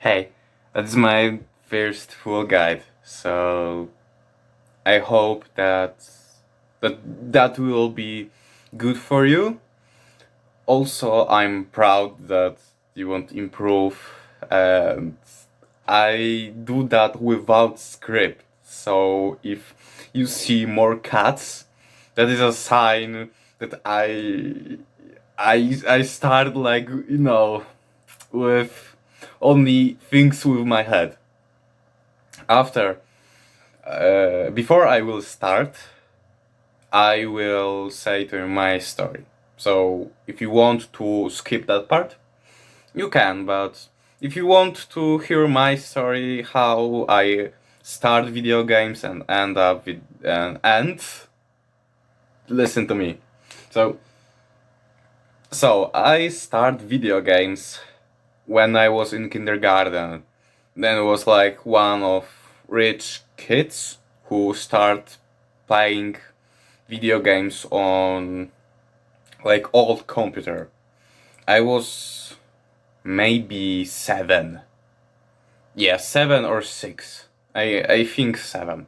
Hey, that's my first full guide, so I hope that will be good for you. Also, I'm proud that you want to improve, and I do that without script. So if you see more cats, that is a sign that I start like with only things with my head. After Before I will start, I will say to you my story. So if you want to skip that part, you can. But if you want to hear my story, how I start video games and end up with and listen to me. So I start video games when I was in kindergarten. Then it was like one of rich kids who start playing video games on like old computer. I was maybe 7. Yeah, 7 or 6. I think 7.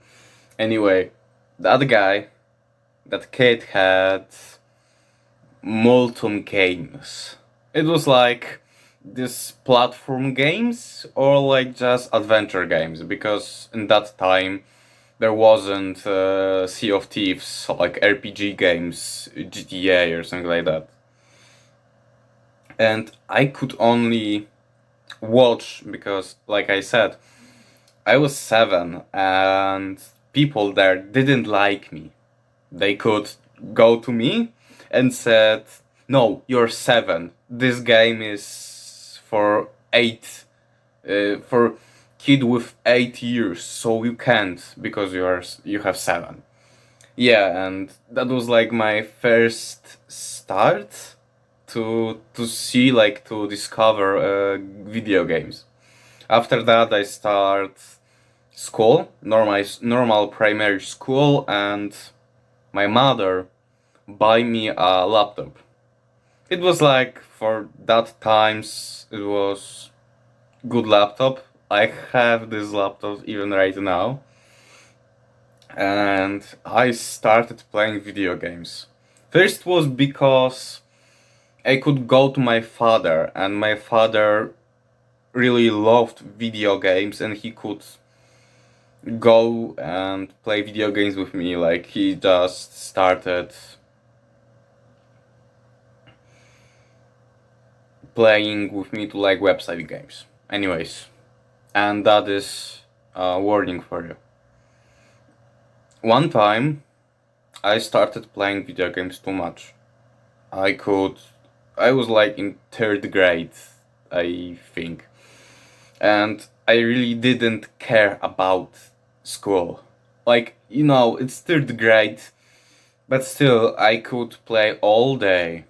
Anyway, that guy, that kid had Molten Games. It was like this platform games or like just adventure games, because in that time there wasn't Sea of Thieves, like RPG games, GTA or something like that. And I could only watch because, like I said, I was 7 and people there didn't like me. They could go to me and said, "No, you're 7. This game is for 8, for kid with 8 years, so you can't because you have 7." Yeah, and that was like my first start to see, like, to discover video games. After that, I start school, normal primary school, and my mother buy me a laptop. It was like, for that times, it was good laptop. I have this laptop even right now, and I started playing video games. First was because I could go to my father, and my father really loved video games, and he could go and play video games with me. Like, he just started playing with me to like website games. Anyways, and that is a warning for you. One time, I started playing video games too much. I was like in 3rd grade, I think. And I really didn't care about school. Like, it's 3rd grade, but still, I could play all day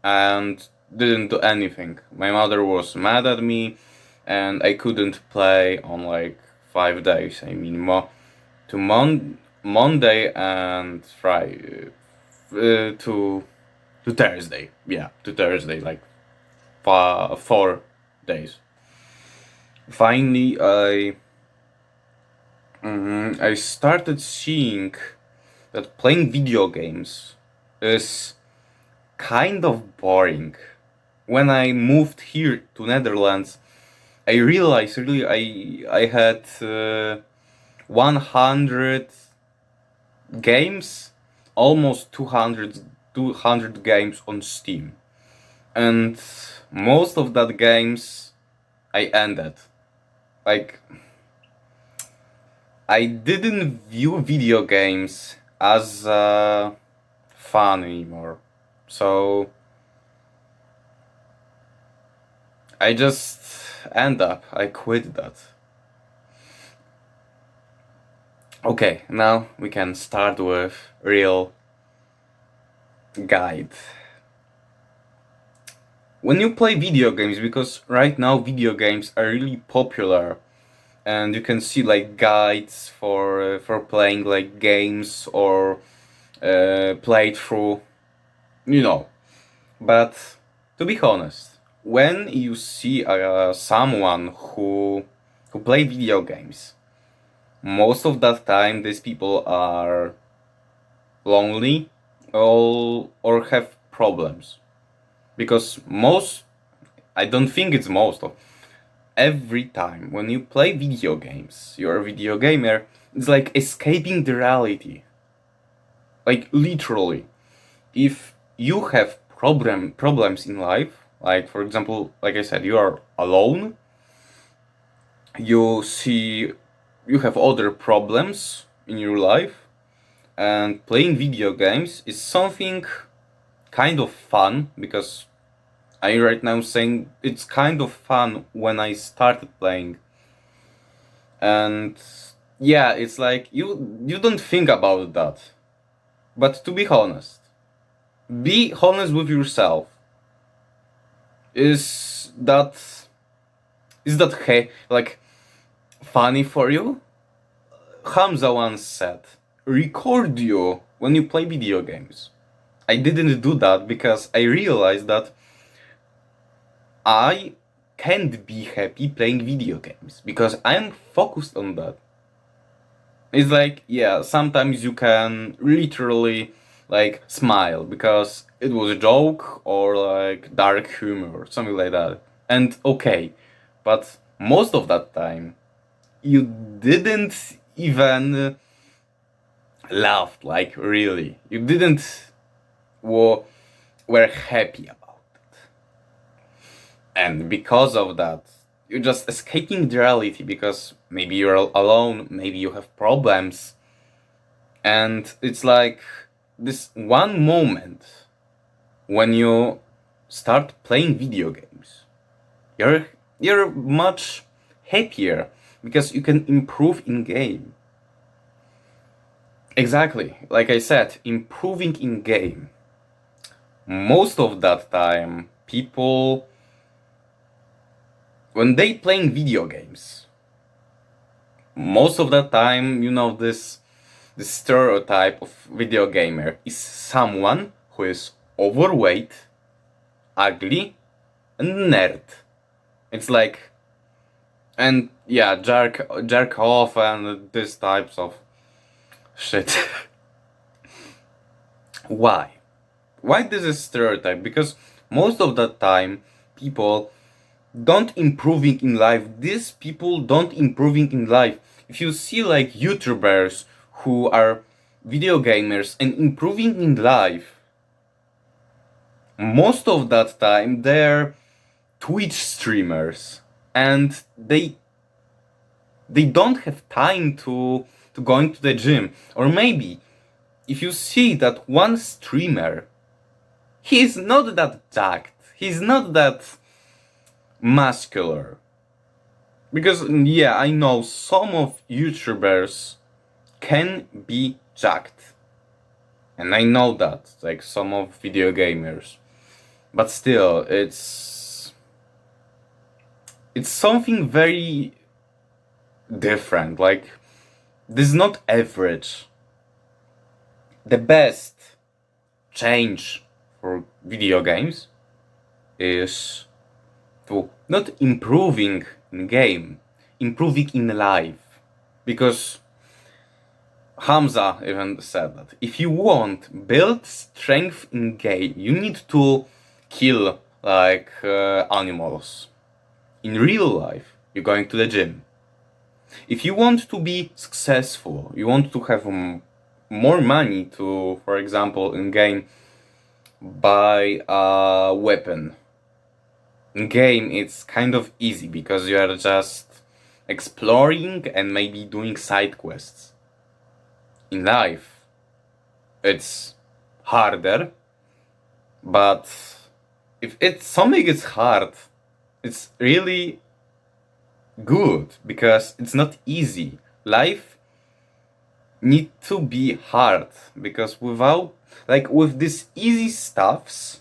and didn't do anything. My mother was mad at me, and I couldn't play on like 5 days. I mean, Monday and Friday, to Thursday. Yeah, to Thursday, like 4 days. Finally, I started seeing that playing video games is kind of boring. When I moved here to Netherlands, I realized really I had 100 games, almost 200 games on Steam, and most of that games I ended. Like, I didn't view video games as fun anymore, so I just I quit that. Okay, now we can start with real guide. When you play video games, because right now video games are really popular, and you can see like guides for playing like games or playthrough, you know. But to be honest, when you see someone who play video games, most of that time these people are lonely or have problems, because I don't think it's most of every time when you play video games, you're a video gamer, it's like escaping the reality. Like literally, if you have problems in life, like for example, like I said, you are alone, you have other problems in your life, and playing video games is something kind of fun, because I right now saying it's kind of fun when I started playing. And yeah, it's like you don't think about that. But to be honest with yourself. Is that like funny for you? Hamza once said, record you when you play video games. I didn't do that because I realized that I can't be happy playing video games because I'm focused on that. It's like, yeah, sometimes you can literally like smile because it was a joke or like dark humor or something like that. And okay, but most of that time you didn't even laugh, like really. You didn't were happy about it. And because of that, you're just escaping the reality because maybe you're alone, maybe you have problems. And it's like this one moment when you start playing video games, you're much happier because you can improve in game. Exactly, like I said, improving in game. Most of that time, people, when they playing video games, most of that time, you know, this stereotype of video gamer is someone who is overweight, ugly, and nerd. It's like, and yeah, jerk off and these types of shit. Why? Why this is stereotype? Because most of the time, people don't improving in life. These people don't improving in life. If you see like YouTubers who are video gamers and improving in life, most of that time they're Twitch streamers and they don't have time to going to the gym. Or maybe if you see that one streamer, he's not that jacked, he's not that muscular. Because yeah, I know some of YouTubers can be jacked. And I know that, like some of video gamers. But still, it's something very different. Like, this is not average. The best change for video games is to not improving in game, improving in life. Because Hamza even said that if you want build strength in game, you need to kill like animals. In real life, you're going to the gym. If you want to be successful, you want to have more money to, for example, in game, buy a weapon. In game, it's kind of easy because you are just exploring and maybe doing side quests. In life, it's harder, but if it's something is hard, it's really good because it's not easy. Life need to be hard because without like with these easy stuffs,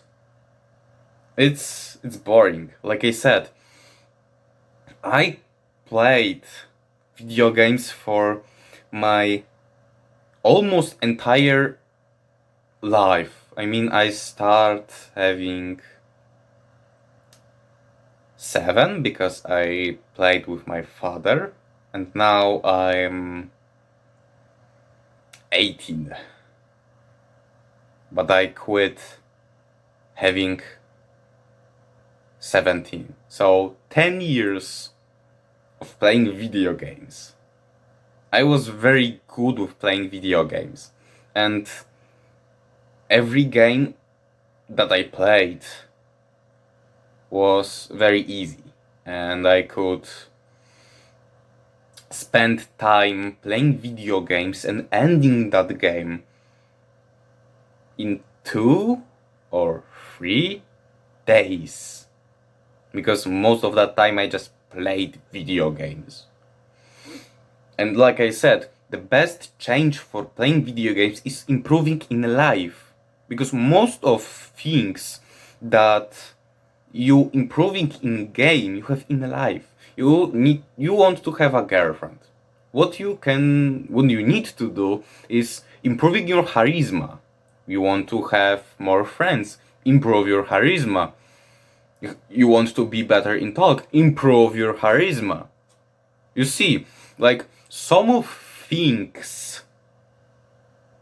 it's boring. Like I said, I played video games for my almost entire life. I mean, I start having 7 because I played with my father, and now I'm 18. But I quit having 17. So 10 years of playing video games. I was very good with playing video games, and every game that I played was very easy, and I could spend time playing video games and ending that game in 2 or 3 days, because most of that time I just played video games. And like I said, the best change for playing video games is improving in life, because most of things that you improving in game you have in life. You want to have a girlfriend. What you need to do is improving your charisma. You want to have more friends, improve your charisma. You want to be better in talk, improve your charisma. You see, like some of things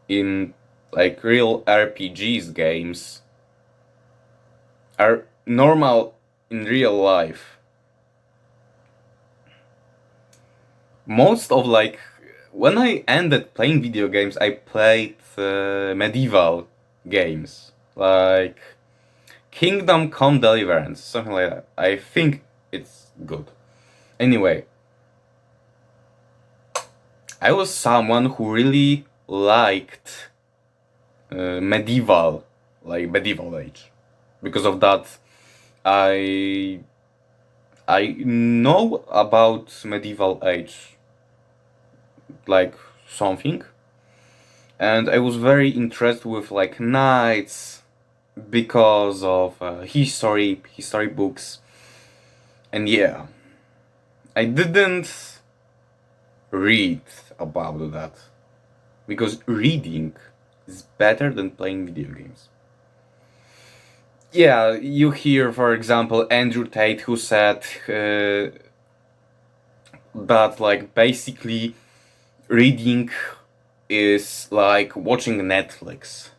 in like real RPGs games are normal in real life. Most of like when I ended playing video games, I played medieval games like Kingdom Come Deliverance, something like that. I think it's good. Anyway, I was someone who really liked medieval age. Because of that, I know about medieval age like something, and I was very interested with like knights because of history books. And yeah, I didn't read about that because reading is better than playing video games. Yeah, you hear, for example, Andrew Tate, who said that like basically reading is like watching Netflix.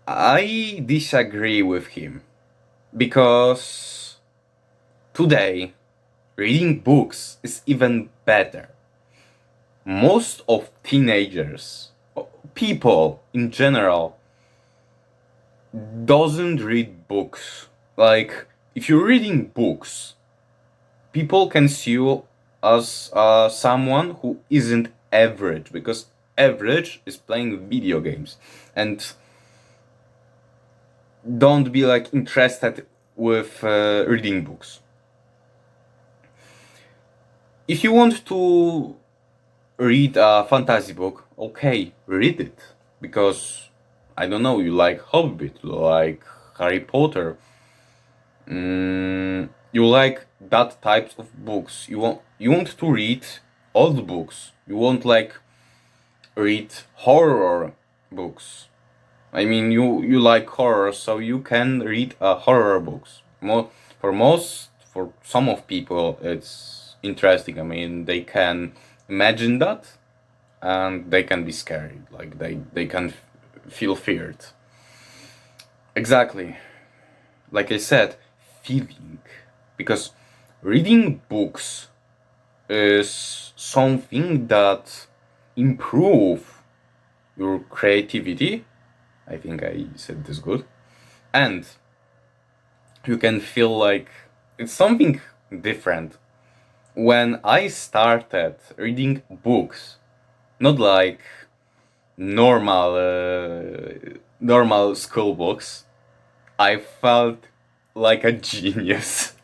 I disagree with him, because today reading books is even better. Most of teenagers, people in general, doesn't read books. Like, if you're reading books, people can see you as someone who isn't average, because average is playing video games, and don't be like interested with reading books. If you want to read a fantasy book, okay, read it, because I don't know, you like Hobbit, you like Harry Potter, you like that types of books. You want to read old books. You won't like read horror books. I mean, you like horror, so you can read horror books. For some of people, it's interesting. I mean, they can imagine that, and they can be scared. Like they can feel feared. Exactly. Like I said, feeling, because reading books is something that improve your creativity. I think I said this good. And you can feel like it's something different. When I started reading books, not like normal school books, I felt like a genius.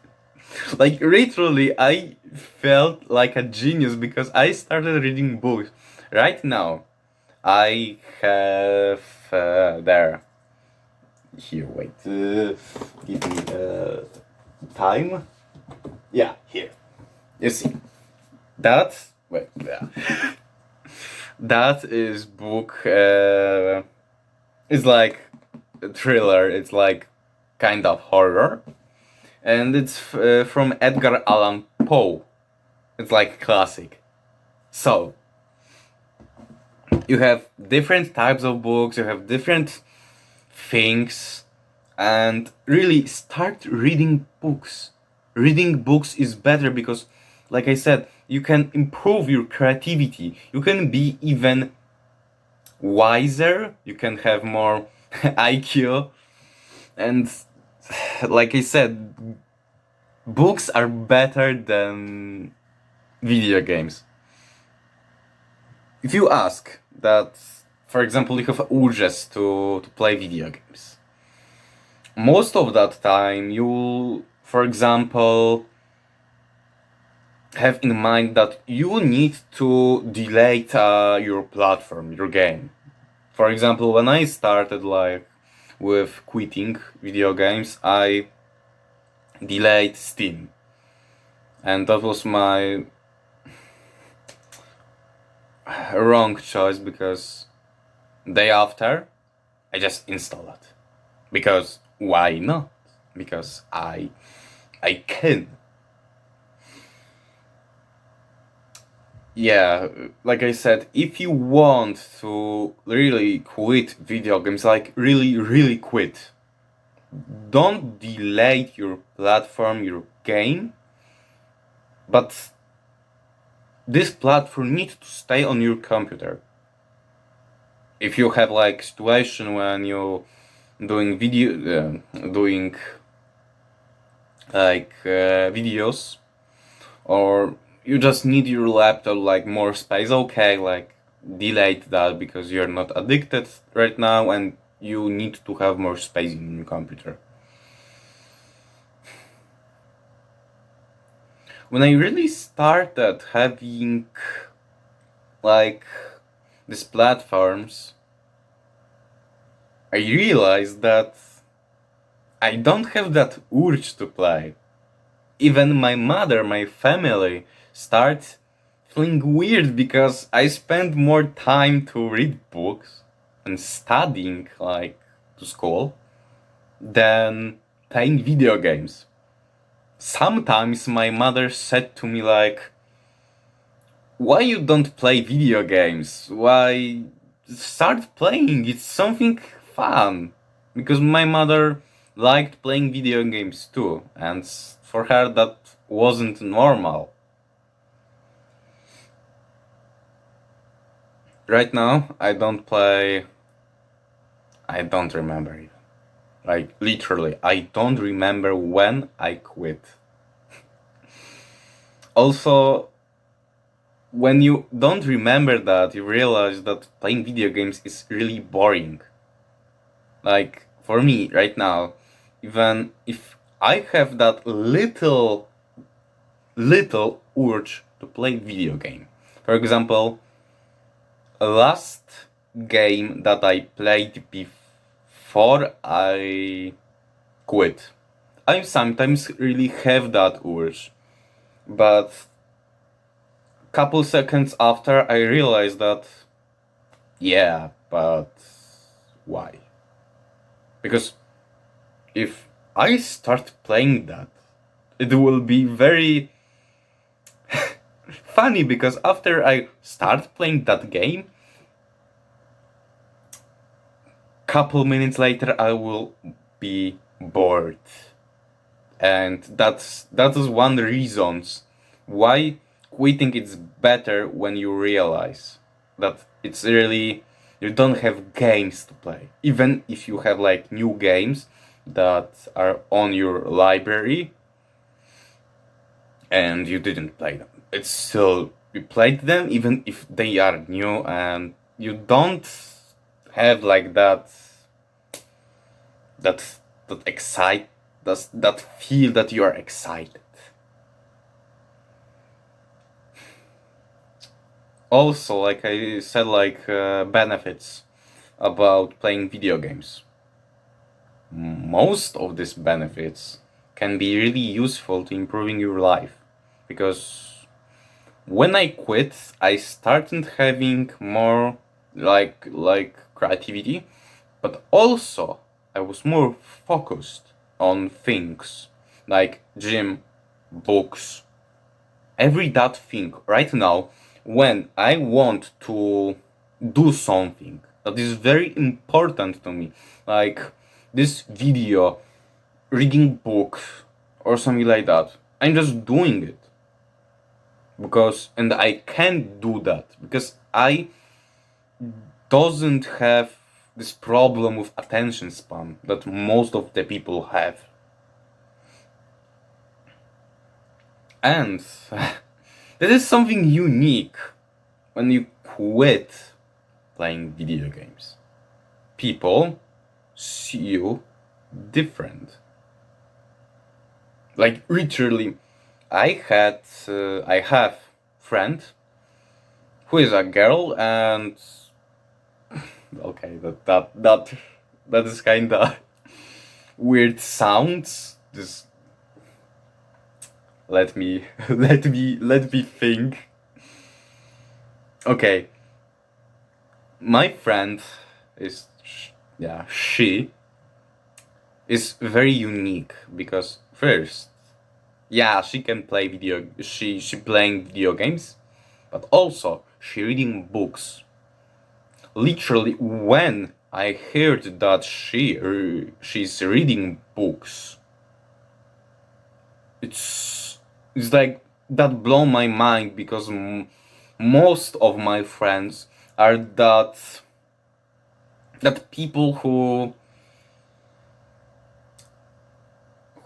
Like literally, I felt like a genius because I started reading books. Right now, I have here. Wait, give me time. Yeah, here. You see that? Wait, yeah. That is book. It's like a thriller. It's like kind of horror. and it's from Edgar Allan Poe. It's like classic. So you have different types of books, you have different things, and really start reading books. Reading books is better because, like I said, you can improve your creativity, you can be even wiser, you can have more IQ, and like I said, books are better than video games. If you ask that, for example, you have urges to play video games, most of that time you, for example, have in mind that you need to delete your platform, your game. For example, when I started like with quitting video games, I delayed Steam, and that was my wrong choice because day after I just installed it. Because why not? Because I can. Yeah, like I said, if you want to really quit video games, like really quit, don't delete your platform, your game, but this platform needs to stay on your computer. If you have like situation when you doing doing like videos, or you just need your laptop like more space, okay, like delete that because you're not addicted right now and you need to have more space in your computer. When I really started having like these platforms, I realized that I don't have that urge to play. Even my mother, my family, start feeling weird because I spend more time to read books and studying like to school than playing video games. Sometimes my mother said to me like, why you don't play video games? Why start playing? It's something fun. Because my mother liked playing video games too, and for her that wasn't normal. Right now, I don't play. I don't remember even. Like, literally, I don't remember when I quit. Also, when you don't remember that, you realize that playing video games is really boring. Like, for me, right now, even if I have that little urge to play video game. For example, last game that I played before I quit. I sometimes really have that urge, but couple seconds after I realized that, yeah, but why? Because if I start playing that, it will be very funny because after I start playing that game, couple minutes later I will be bored. And that is one reasons why quitting is better when you realize that it's really you don't have games to play. Even if you have like new games that are on your library and you didn't play them, it's still you played them even if they are new and you don't have like that excite that feel that you are excited. Also, like I said, like benefits about playing video games. Most of these benefits can be really useful to improving your life because when I quit, I started having more like creativity, but also I was more focused on things like gym, books, every that thing right now. When I want to do something that is very important to me, like this video, reading books, or something like that, I'm just doing it because, and I can do that because I doesn't have this problem with attention span that most of the people have. And that is something unique when you quit playing video games. People see you different. Like literally, I have friend who is a girl, and okay, that is kinda weird sounds. Just let me let me think. Okay, my friend is she is very unique because first, yeah, she can play she playing video games, but also she reading books. Literally, when I heard that she's reading books, it's like that blow my mind because most of my friends are that people who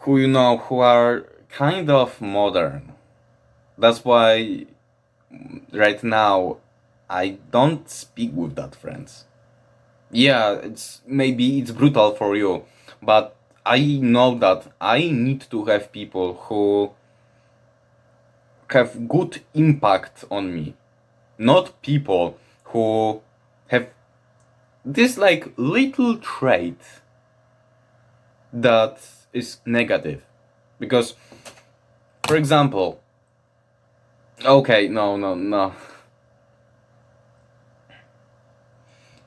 who are kind of modern. That's why right now I don't speak with that friends. Yeah, it's brutal for you, but I know that I need to have people who have good impact on me, not people who have this like little trait that is negative. Because, for example, okay, no.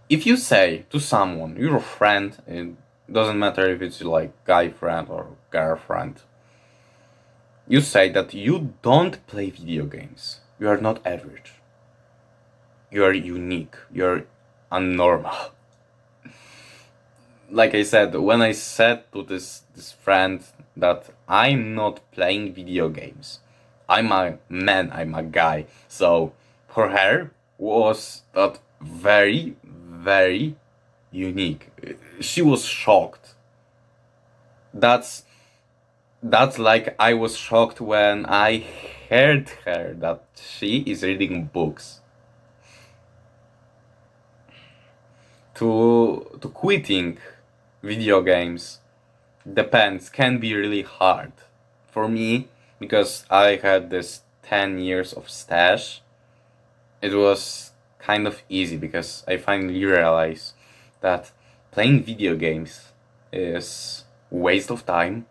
If you say to someone, your friend, it doesn't matter if it's like guy friend or girlfriend, you say that you don't play video games. You are not average. You are unique. You're unnormal. Like I said, when I said to this friend that I'm not playing video games, I'm a man, I'm a guy. So for her was that very, very unique. She was shocked. That's like I was shocked when I heard her that she is reading books. To quitting video games depends, can be really hard for me because I had this 10 years of stash. It was kind of easy because I finally realized that playing video games is waste of time.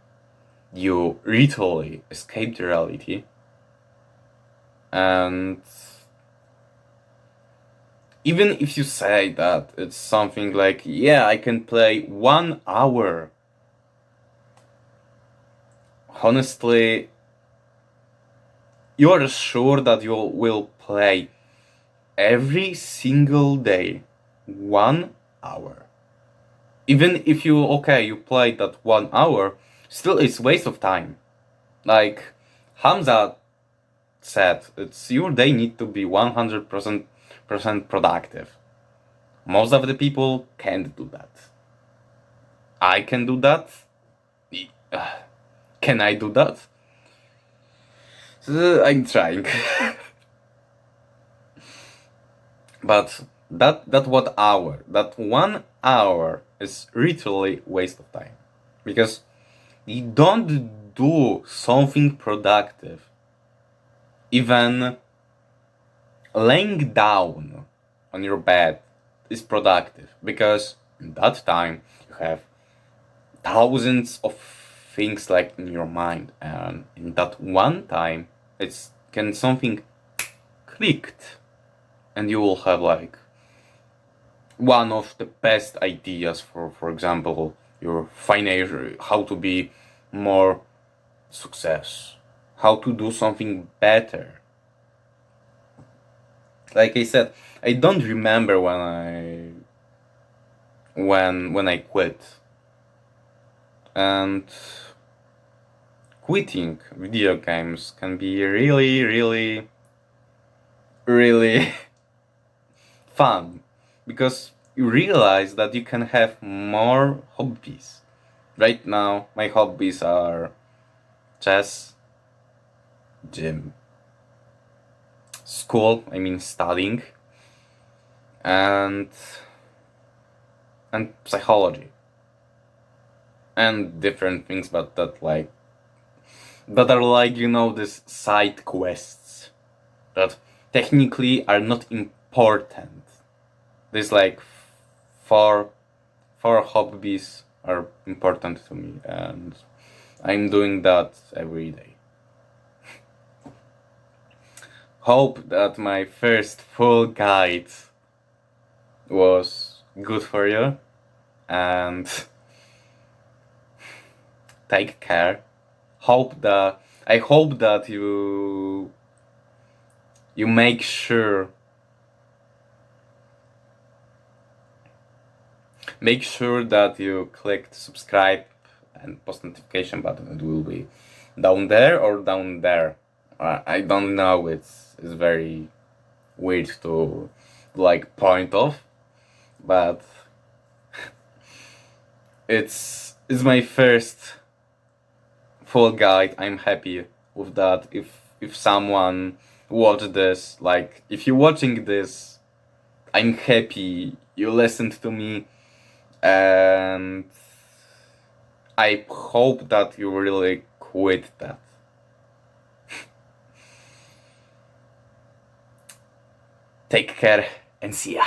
You literally escape the reality, and even if you say that it's something like, yeah, I can play 1 hour, honestly, you are sure that you will play every single day 1 hour. Even if you played that 1 hour, still it's waste of time. Like Hamza said, it's your day need to be 100% productive. Most of the people can't do that. I can do that. Can I do that? I'm trying. But that 1 hour, that 1 hour is literally waste of time. Because you don't do something productive. Even laying down on your bed is productive because in that time you have thousands of things like in your mind, and in that one time it's can something clicked and you will have like one of the best ideas for example your financial, how to be more success, how to do something better. Like I said, I don't remember when I quit. And quitting video games can be really, really, really fun, because you realize that you can have more hobbies. Right now, my hobbies are chess, gym, school, I mean studying, and psychology, and different things, but that are like, these side quests that technically are not important. There's like four hobbies are important to me, and I'm doing that every day. Hope that my first full guide was good for you, and take care. I hope that you make sure that you clicked subscribe and post notification button. It will be down there or down there. I don't know. It's very weird to like point off, but it's my first full guide. I'm happy with that. If someone watched this, like if you're watching this, I'm happy you listened to me, and I hope that you really quit that. Take care and see ya.